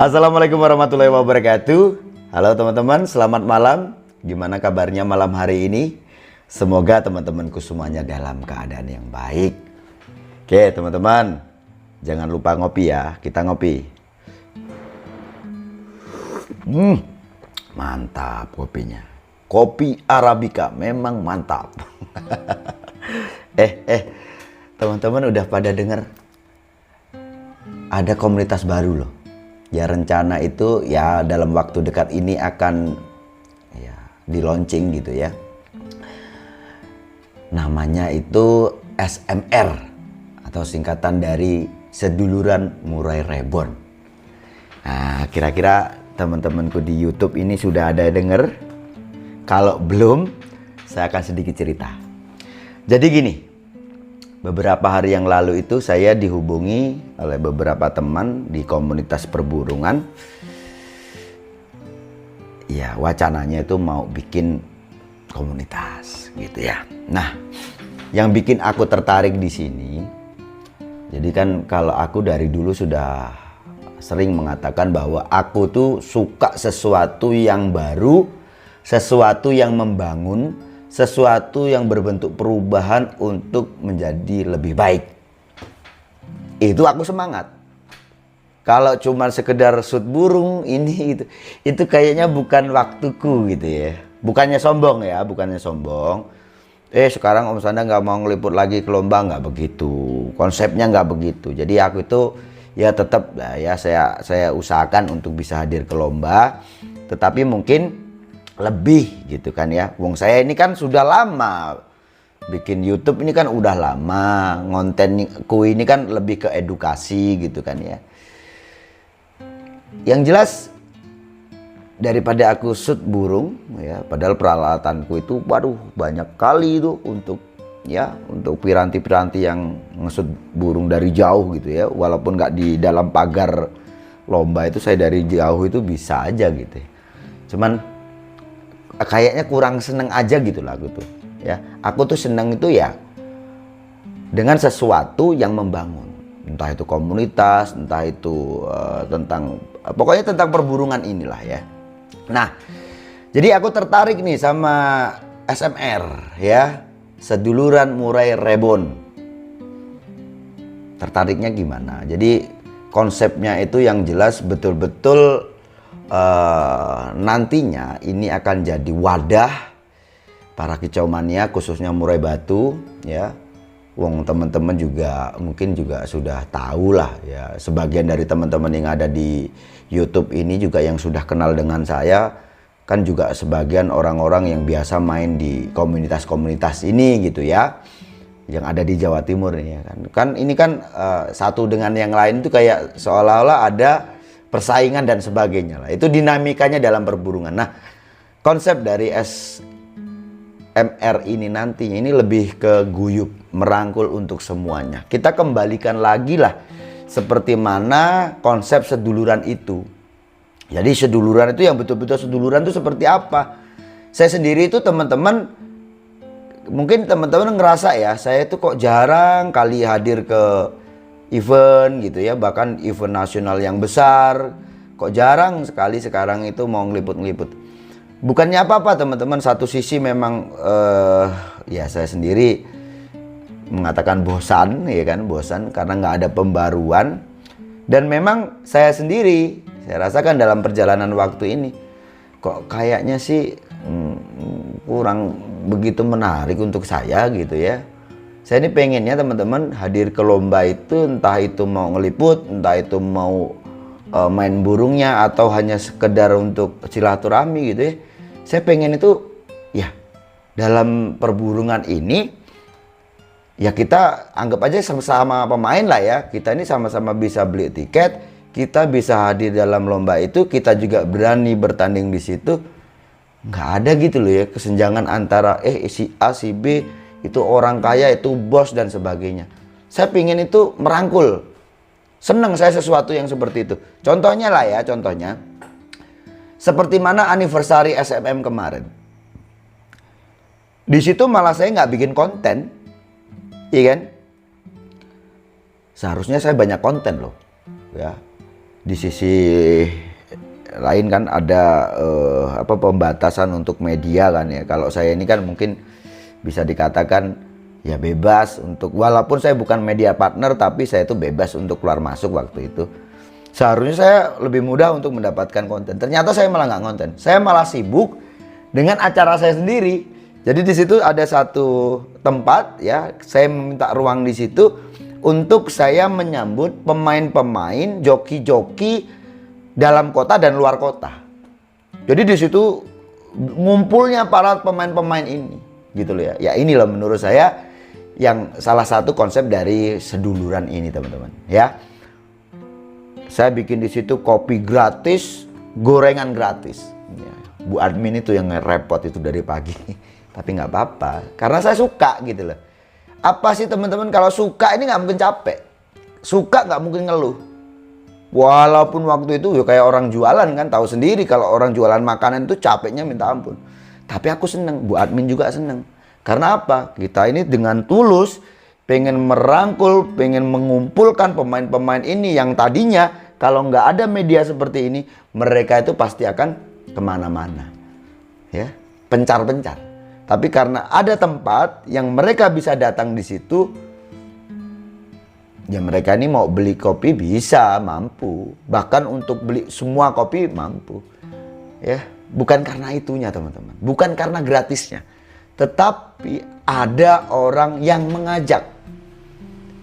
Assalamualaikum warahmatullahi wabarakatuh. Halo teman-teman, selamat malam. Gimana kabarnya malam hari ini? Semoga teman-temanku semuanya dalam keadaan yang baik. Oke teman-teman, jangan lupa ngopi ya. Kita ngopi. Mantap kopinya. Kopi Arabica memang mantap. Teman-teman udah pada denger? Ada komunitas baru loh. Ya rencana itu ya dalam waktu dekat ini akan ya di launching gitu ya. Namanya itu SMR atau singkatan dari Seduluran Murai Reborn. Nah, kira-kira teman-temanku di YouTube ini sudah ada denger? Kalau belum, saya akan sedikit cerita. Jadi gini, beberapa hari yang lalu itu saya dihubungi oleh beberapa teman di komunitas perburungan. Ya, wacananya itu mau bikin komunitas gitu ya. Nah, yang bikin aku tertarik di sini, jadi kan kalau aku dari dulu sudah sering mengatakan bahwa aku tuh suka sesuatu yang baru, sesuatu yang membangun, sesuatu yang berbentuk perubahan untuk menjadi lebih baik. Itu aku semangat. Kalau cuma sekedar shoot burung ini itu kayaknya bukan waktuku gitu ya. Bukannya sombong ya, bukannya sombong. Sekarang Om Sanda nggak mau ngeliput lagi ke lomba, nggak begitu. Konsepnya nggak begitu. Jadi aku itu ya tetap ya saya usahakan untuk bisa hadir ke lomba. Tetapi mungkin lebih gitu kan ya. Wong saya ini kan sudah lama bikin YouTube, ini kan udah lama. Kontenku ini kan lebih ke edukasi gitu kan ya. Yang jelas daripada aku shoot burung ya, padahal peralatanku itu waduh banyak kali itu untuk piranti-piranti yang ngesut burung dari jauh gitu ya. Walaupun nggak di dalam pagar lomba itu, saya dari jauh itu bisa aja gitu ya. Cuman kayaknya kurang seneng aja gitu lah aku tuh ya. Aku tuh seneng itu ya dengan sesuatu yang membangun, entah itu komunitas, entah itu pokoknya tentang perburungan inilah ya. Nah, jadi aku tertarik nih sama SMR ya, Seduluran Murai Reborn. Tertariknya gimana? Jadi konsepnya itu yang jelas betul-betul nantinya ini akan jadi wadah para kicau mania, khususnya murai batu ya. Wong teman-teman juga mungkin juga sudah tahu lah ya, sebagian dari teman-teman yang ada di YouTube ini juga yang sudah kenal dengan saya kan juga sebagian orang-orang yang biasa main di komunitas-komunitas ini gitu ya, yang ada di Jawa Timur ini ya kan. Kan ini kan satu dengan yang lain itu kayak seolah-olah ada persaingan dan sebagainya lah. Itu dinamikanya dalam perburungan. Nah, konsep dari SMR ini nantinya ini lebih ke guyup, merangkul untuk semuanya. Kita kembalikan lagi lah seperti mana konsep seduluran itu. Jadi seduluran itu yang betul-betul seduluran itu seperti apa? Saya sendiri itu teman-teman, mungkin teman-teman ngerasa ya, saya itu kok jarang kali hadir ke event gitu ya, bahkan event nasional yang besar kok jarang sekali sekarang itu mau ngeliput-ngeliput. Bukannya apa-apa teman-teman, satu sisi memang ya saya sendiri mengatakan bosan ya kan, bosan karena nggak ada pembaruan. Dan memang saya sendiri, saya rasakan dalam perjalanan waktu ini kok kayaknya sih kurang begitu menarik untuk saya gitu ya. Saya ini pengennya teman-teman hadir ke lomba itu, entah itu mau ngeliput, entah itu mau main burungnya atau hanya sekedar untuk silaturahmi gitu ya. Saya pengen itu ya dalam perburungan ini ya kita anggap aja sama-sama pemain lah ya. Kita ini sama-sama bisa beli tiket, kita bisa hadir dalam lomba itu, kita juga berani bertanding di situ. Nggak ada gitu loh ya kesenjangan antara si A si B itu orang kaya, itu bos dan sebagainya. Saya pingin itu merangkul. Seneng saya sesuatu yang seperti itu. Contohnya lah ya, contohnya seperti mana anniversary SMM kemarin. Di situ malah saya nggak bikin konten, iya kan? Seharusnya saya banyak konten loh, ya. di sisi lain kan ada pembatasan untuk media kan ya. Kalau saya ini kan mungkin bisa dikatakan ya bebas untuk, walaupun saya bukan media partner tapi saya itu bebas untuk keluar masuk waktu itu. Seharusnya saya lebih mudah untuk mendapatkan konten. Ternyata saya malah nggak konten. Saya malah sibuk dengan acara saya sendiri. Jadi di situ ada satu tempat ya, saya meminta ruang di situ untuk saya menyambut pemain-pemain, joki-joki dalam kota dan luar kota. Jadi di situ ngumpulnya para pemain-pemain ini, gitu loh ya. Ya inilah menurut saya yang salah satu konsep dari seduluran ini, teman-teman. Ya, saya bikin di situ kopi gratis, gorengan gratis. Ya, Bu admin itu yang repot itu dari pagi, tapi nggak apa-apa, karena saya suka gitu loh. Apa sih teman-teman, kalau suka ini nggak mungkin capek, suka nggak mungkin ngeluh. Walaupun waktu itu ya kayak orang jualan kan, tahu sendiri kalau orang jualan makanan itu capeknya minta ampun. Tapi aku seneng, Bu admin juga seneng. Karena apa? Kita ini dengan tulus pengen merangkul, pengen mengumpulkan pemain-pemain ini yang tadinya kalau nggak ada media seperti ini, mereka itu pasti akan kemana-mana, ya, pencar-pencar. Tapi karena ada tempat yang mereka bisa datang di situ, ya mereka ini mau beli kopi bisa, mampu. Bahkan untuk beli semua kopi mampu. Ya, bukan karena itunya teman-teman. Bukan karena gratisnya. Tetapi ada orang yang mengajak,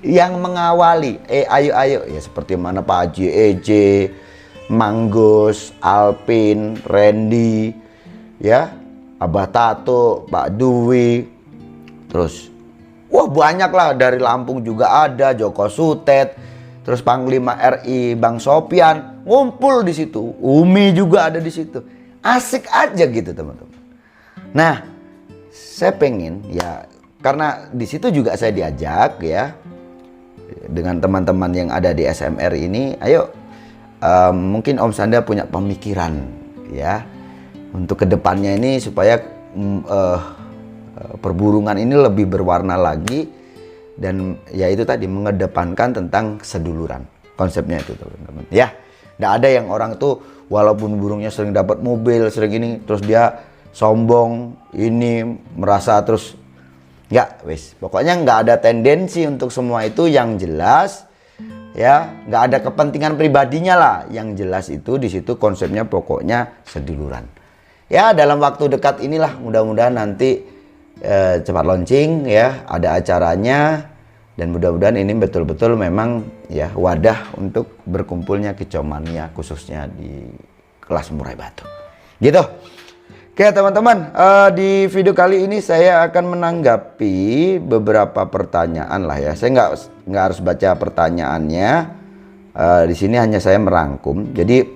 yang mengawali. Ayo. Ya seperti mana Pak Haji Eje, Manggus, Alpin, Randy, ya, Abah Tato, Pak Dwi, terus wah banyak lah, dari Lampung juga ada, Joko Sutet, terus Panglima RI Bang Sopyan ngumpul di situ, Umi juga ada di situ, asik aja gitu teman-teman. Nah, saya pengen ya, karena di situ juga saya diajak ya dengan teman-teman yang ada di SMR ini, ayo mungkin Om Sanda punya pemikiran ya untuk kedepannya ini supaya perburungan ini lebih berwarna lagi, dan ya itu tadi mengedepankan tentang seduluran, konsepnya itu teman-teman ya. Nggak ada yang orang tuh walaupun burungnya sering dapat mobil, sering ini, terus dia sombong ini, merasa terus nggak, wes pokoknya nggak ada tendensi untuk semua itu. Yang jelas ya, nggak ada kepentingan pribadinya lah. Yang jelas itu di situ konsepnya pokoknya seduluran ya. Dalam waktu dekat inilah mudah-mudahan nanti cepat launching ya, ada acaranya, dan mudah-mudahan ini betul-betul memang ya wadah untuk berkumpulnya kicomania khususnya di kelas Murai Batu gitu. Oke teman-teman, di video kali ini saya akan menanggapi beberapa pertanyaan lah ya. Saya nggak harus baca pertanyaannya, di sini hanya saya merangkum. Jadi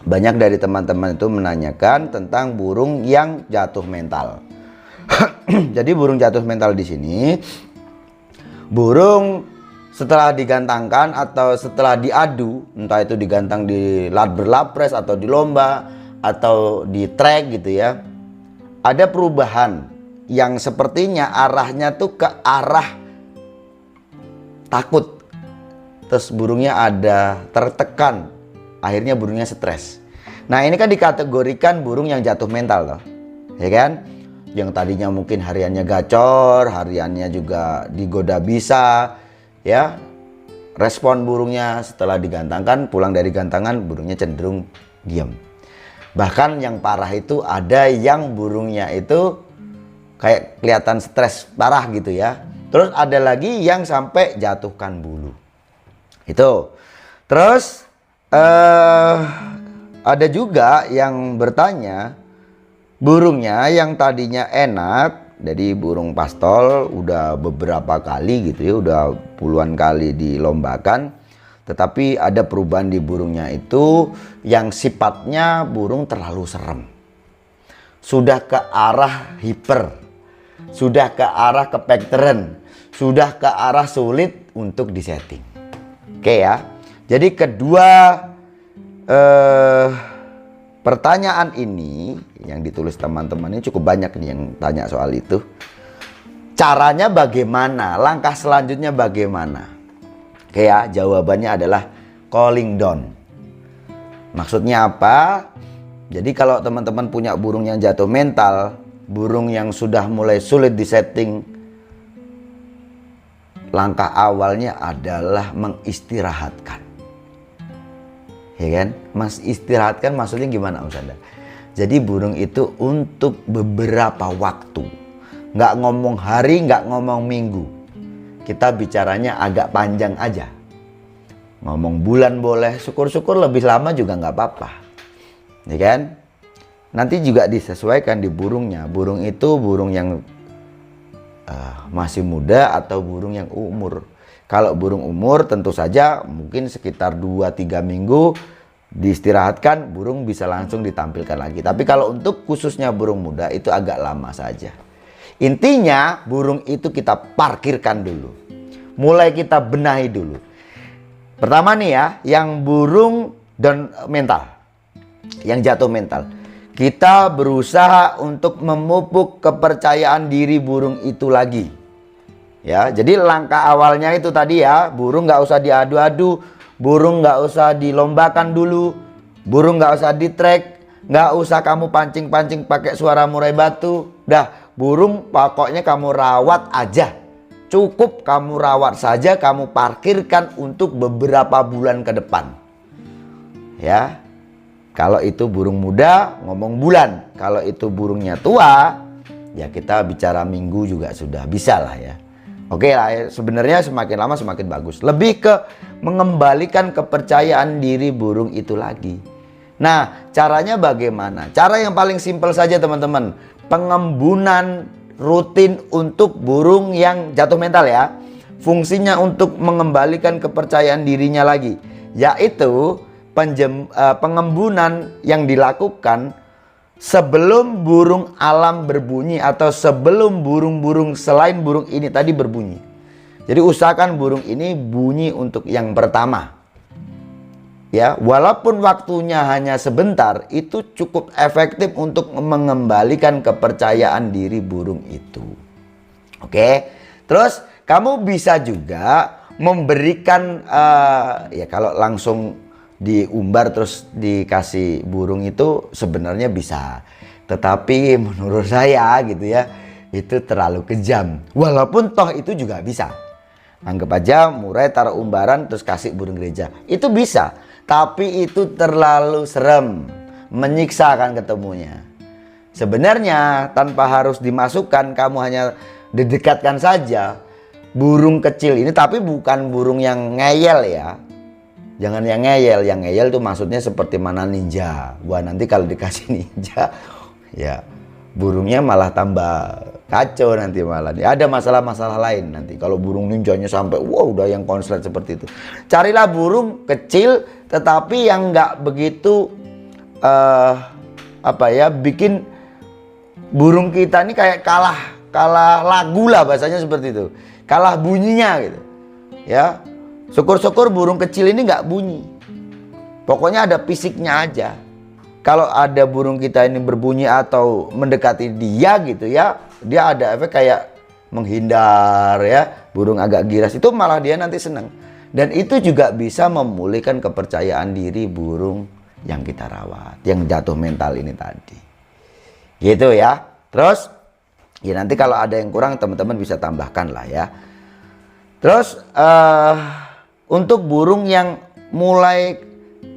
banyak dari teman-teman itu menanyakan tentang burung yang jatuh mental. Jadi burung jatuh mental di sini, burung setelah digantangkan atau setelah diadu, entah itu digantang di berlapres atau di lomba atau di track gitu ya, ada perubahan yang sepertinya arahnya tuh ke arah takut. Terus burungnya ada tertekan, akhirnya burungnya stres. Nah ini kan dikategorikan burung yang jatuh mental loh, ya kan? Yang tadinya mungkin hariannya gacor, hariannya juga digoda bisa, ya. Respon burungnya setelah digantangkan, pulang dari gantangan burungnya cenderung diam. Bahkan yang parah itu ada yang burungnya itu kayak kelihatan stres parah gitu ya. Terus ada lagi yang sampai jatuhkan bulu. Itu. Terus ada juga yang bertanya, burungnya yang tadinya enak, jadi burung pastol udah beberapa kali gitu ya, udah puluhan kali dilombakan, tetapi ada perubahan di burungnya itu yang sifatnya burung terlalu serem, sudah ke arah hiper, sudah ke arah kepekteran, sudah ke arah sulit untuk disetting. Oke ya, jadi kedua pertanyaan ini yang ditulis teman-teman ini cukup banyak nih yang tanya soal itu. Caranya bagaimana? Langkah selanjutnya bagaimana? Oke ya, jawabannya adalah calling down. Maksudnya apa? Jadi kalau teman-teman punya burung yang jatuh mental, burung yang sudah mulai sulit disetting, langkah awalnya adalah mengistirahatkan. Ya kan? Mas istirahatkan maksudnya gimana Om Sanda? Jadi burung itu untuk beberapa waktu, nggak ngomong hari, nggak ngomong minggu. Kita bicaranya agak panjang aja. Ngomong bulan boleh, syukur-syukur lebih lama juga nggak apa-apa. Ya kan? Nanti juga disesuaikan di burungnya. Burung itu burung yang masih muda atau burung yang umur. Kalau burung umur tentu saja mungkin sekitar 2-3 minggu diistirahatkan, burung bisa langsung ditampilkan lagi. Tapi kalau untuk khususnya burung muda itu agak lama saja. Intinya burung itu kita parkirkan dulu. Mulai kita benahi dulu. Pertama nih ya, yang burung dan mental. Yang jatuh mental. Kita berusaha untuk memupuk kepercayaan diri burung itu lagi. Ya, jadi langkah awalnya itu tadi ya, burung nggak usah diadu-adu, burung nggak usah dilombakan dulu, burung nggak usah di-track, nggak usah kamu pancing-pancing pakai suara murai batu. Dah, burung pokoknya kamu rawat aja. Cukup kamu rawat saja, kamu parkirkan untuk beberapa bulan ke depan. Ya. Kalau itu burung muda, ngomong bulan. Kalau itu burungnya tua, ya kita bicara minggu juga sudah bisa lah ya. Oke lah ya, sebenarnya semakin lama semakin bagus. Lebih ke mengembalikan kepercayaan diri burung itu lagi. Nah, caranya bagaimana? Cara yang paling simpel saja teman-teman. Pengembunan rutin untuk burung yang jatuh mental ya. Fungsinya untuk mengembalikan kepercayaan dirinya lagi. Yaitu pengembunan yang dilakukan sebelum burung alam berbunyi atau sebelum burung-burung selain burung ini tadi berbunyi. Jadi usahakan burung ini bunyi untuk yang pertama. Ya, walaupun waktunya hanya sebentar, itu cukup efektif untuk mengembalikan kepercayaan diri burung itu. Oke. Terus kamu bisa juga memberikan ya kalau langsung diumbar terus dikasih burung itu sebenarnya bisa, tetapi menurut saya gitu ya, itu terlalu kejam. Walaupun toh itu juga bisa. Anggap aja murai taruh umbaran terus kasih burung gereja, itu bisa, tapi itu terlalu serem, menyiksa kan ketemunya. Sebenarnya tanpa harus dimasukkan, kamu hanya didekatkan saja burung kecil ini, tapi bukan burung yang ngeyel ya. Jangan yang ngeyel itu maksudnya seperti mana ninja. Wah, nanti kalau dikasih ninja ya burungnya malah tambah kacau nanti malah. Ada masalah-masalah lain nanti kalau burung ninjanya sampai wow udah yang konslet seperti itu. Carilah burung kecil tetapi yang nggak begitu bikin burung kita ini kayak kalah lagu lah, bahasanya seperti itu. Kalah bunyinya gitu. Ya. Syukur-syukur burung kecil ini nggak bunyi. Pokoknya ada fisiknya aja. Kalau ada burung kita ini berbunyi atau mendekati dia gitu ya, dia ada efek kayak menghindar ya, burung agak giras, itu malah dia nanti senang. Dan itu juga bisa memulihkan kepercayaan diri burung yang kita rawat, yang jatuh mental ini tadi. Gitu ya. Terus ya nanti kalau ada yang kurang teman-teman bisa tambahkan lah ya. Terus untuk burung yang mulai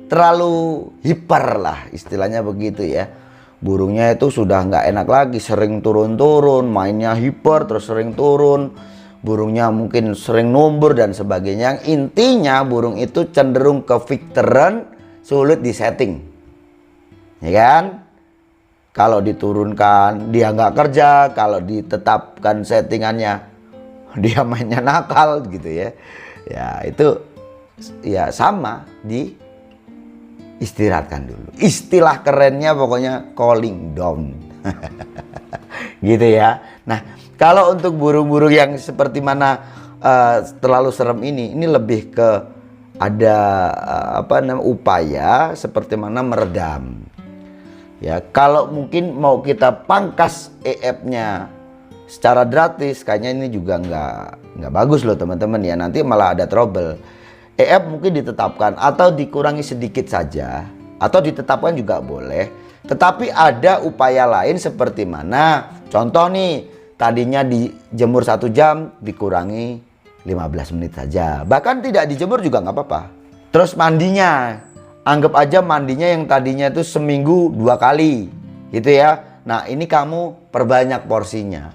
terlalu hiper lah istilahnya begitu ya. Burungnya itu sudah nggak enak lagi, sering turun-turun, mainnya hiper terus sering turun. Burungnya mungkin sering numbur dan sebagainya. Intinya burung itu cenderung ke veteran, sulit disetting. Ya kan? Kalau diturunkan dia nggak kerja, kalau ditetapkan settingannya dia mainnya nakal gitu ya. Ya itu ya sama, diistirahatkan dulu. Istilah kerennya pokoknya cooling down. Gitu ya. Nah, kalau untuk burung-burung yang seperti mana terlalu serem ini lebih ke ada upaya seperti mana meredam. Ya, kalau mungkin mau kita pangkas EF-nya secara gratis, kayaknya ini juga nggak bagus loh teman-teman ya, nanti malah ada trouble. EF mungkin ditetapkan atau dikurangi sedikit saja atau ditetapkan juga boleh. Tetapi ada upaya lain seperti mana? Contoh nih, tadinya dijemur 1 jam dikurangi 15 menit saja. Bahkan tidak dijemur juga nggak apa-apa. Terus mandinya, anggap aja mandinya yang tadinya itu seminggu 2 kali gitu ya. Nah ini kamu perbanyak porsinya.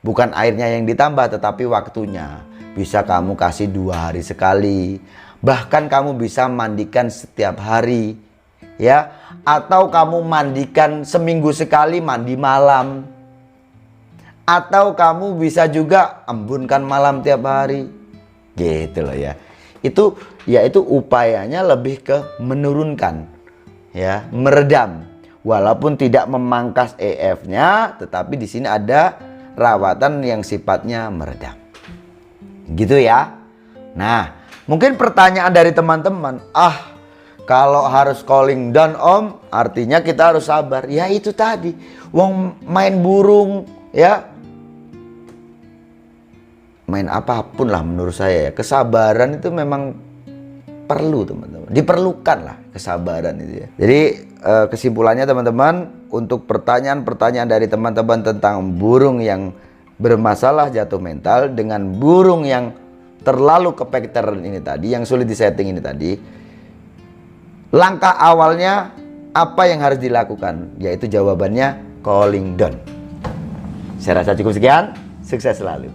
Bukan airnya yang ditambah tetapi waktunya. Bisa kamu kasih 2 hari sekali. Bahkan kamu bisa mandikan setiap hari ya. Atau kamu mandikan seminggu sekali, mandi malam. Atau kamu bisa juga embunkan malam tiap hari. Gitu loh ya. Itu upayanya lebih ke menurunkan ya, meredam. Walaupun tidak memangkas EF-nya, tetapi di sini ada rawatan yang sifatnya meredam. Gitu ya. Nah, mungkin pertanyaan dari teman-teman, kalau harus calling down om, artinya kita harus sabar. Ya itu tadi, wong main burung ya, main apapun lah menurut saya ya, kesabaran itu memang perlu teman-teman, diperlukan lah kesabaran itu ya. Jadi kesimpulannya teman-teman, untuk pertanyaan-pertanyaan dari teman-teman tentang burung yang bermasalah jatuh mental dengan burung yang terlalu ke pattern ini tadi, yang sulit disetting ini tadi, langkah awalnya apa yang harus dilakukan? Yaitu jawabannya calling down. Saya rasa cukup sekian, sukses selalu.